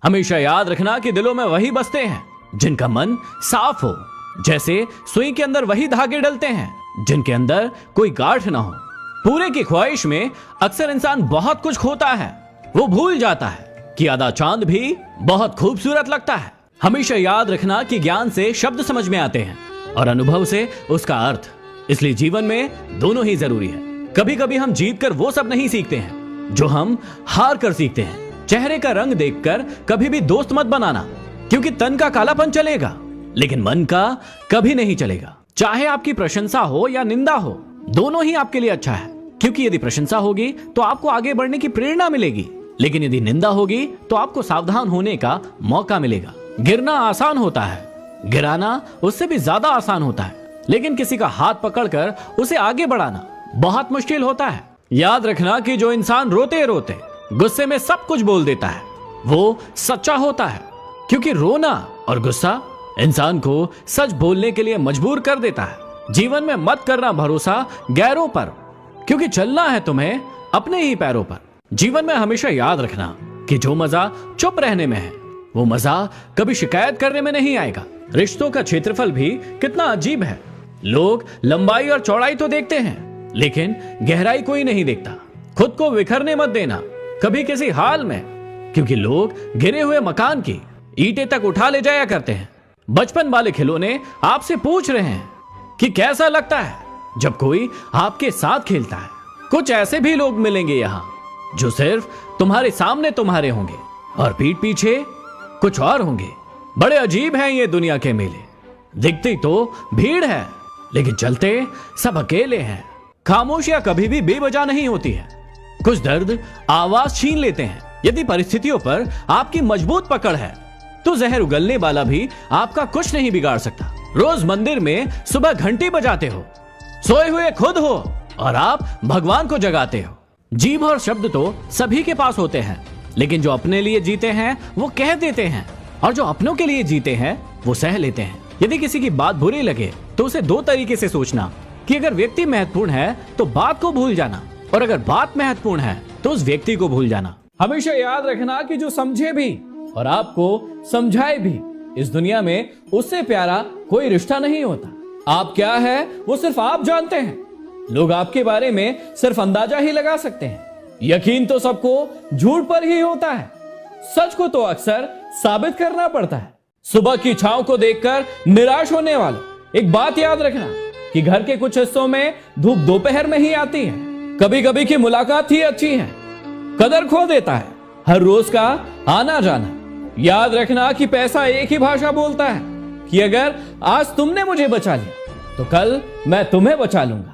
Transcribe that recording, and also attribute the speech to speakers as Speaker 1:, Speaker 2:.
Speaker 1: हमेशा याद रखना कि दिलों में वही बसते हैं जिनका मन साफ हो। जैसे सुई के अंदर वही धागे डलते हैं जिनके अंदर कोई गांठ ना हो। पूरे की ख्वाहिश में अक्सर इंसान बहुत कुछ खोता है। वो भूल जाता है कि आधा चांद भी बहुत खूबसूरत लगता है। हमेशा याद रखना कि ज्ञान से शब्द समझ में आते हैं और अनुभव से उसका अर्थ। इसलिए जीवन में दोनों ही जरूरी है। कभी कभी हम जीत कर वो सब नहीं सीखते हैं जो हम हार कर सीखते हैं। चेहरे का रंग देखकर कभी भी दोस्त मत बनाना, क्योंकि तन का कालापन चलेगा लेकिन मन का कभी नहीं चलेगा। चाहे आपकी प्रशंसा हो या निंदा हो, दोनों ही आपके लिए अच्छा है, क्योंकि यदि प्रशंसा होगी तो आपको आगे बढ़ने की प्रेरणा मिलेगी, लेकिन यदि निंदा होगी तो आपको सावधान होने का मौका मिलेगा। गिरना आसान होता है, गिराना उससे भी ज्यादा आसान होता है, लेकिन किसी का हाथ पकड़कर उसे आगे बढ़ाना बहुत मुश्किल होता है। याद रखना कि जो इंसान रोते रोते गुस्से में सब कुछ बोल देता है वो सच्चा होता है, क्योंकि रोना और गुस्सा इंसान को सच बोलने के लिए मजबूर कर देता है। जीवन में मत करना भरोसा गैरों पर, क्योंकि चलना है तुम्हें अपने ही पैरों पर। जीवन में हमेशा याद रखना कि जो मजा चुप रहने में है वो मजा कभी शिकायत करने में नहीं आएगा। रिश्तों का क्षेत्रफल भी कितना अजीब है। लोग लंबाई और चौड़ाई तो देखते हैं, लेकिन गहराई कोई नहीं देखता। खुद को बिखरने मत देना कभी किसी हाल में, क्योंकि लोग गिरे हुए मकान की ईंटें तक उठा ले जाया करते हैं। बचपन वाले खिलौने आपसे पूछ रहे हैं कि कैसा लगता है जब कोई आपके साथ खेलता है। कुछ ऐसे भी लोग मिलेंगे यहाँ जो सिर्फ तुम्हारे सामने तुम्हारे होंगे और पीठ पीछे कुछ और होंगे। बड़े अजीब हैं ये दुनिया के मेले। दिखती तो भीड़ है लेकिन चलते सब अकेले हैं। खामोशियां कभी भी बेवजह नहीं होती है। कुछ दर्द आवाज छीन लेते हैं। यदि परिस्थितियों पर आपकी मजबूत पकड़ है तो जहर उगलने वाला भी आपका कुछ नहीं बिगाड़ सकता। रोज मंदिर में सुबह घंटी बजाते हो, सोए हुए खुद हो और आप भगवान को जगाते हो। जीभ और शब्द तो सभी के पास होते हैं, लेकिन जो अपने लिए जीते हैं वो कह देते हैं, और जो अपनों के लिए जीते हैं वो सह लेते हैं। यदि किसी की बात बुरी लगे तो उसे दो तरीके से सोचना कि अगर व्यक्ति महत्वपूर्ण है तो बात को भूल जाना, और अगर बात महत्वपूर्ण है तो उस व्यक्ति को भूल जाना। हमेशा याद रखना कि जो समझे भी और आपको समझाए भी, इस दुनिया में उससे प्यारा कोई रिश्ता नहीं होता। आप क्या है वो सिर्फ आप जानते हैं। लोग आपके बारे में सिर्फ अंदाजा ही लगा सकते हैं। यकीन तो सबको झूठ पर ही होता है। सच को तो अक्सर साबित करना पड़ता है। सुबह की छांव को देखकर निराश होने वालों, एक बात याद रखना कि घर के कुछ हिस्सों में धूप दोपहर में ही आती है। कभी कभी की मुलाकात ही अच्छी है। कदर खो देता है हर रोज का आना जाना। याद रखना कि पैसा एक ही भाषा बोलता है कि अगर आज तुमने मुझे बचा लिया तो कल मैं तुम्हें बचा लूंगा।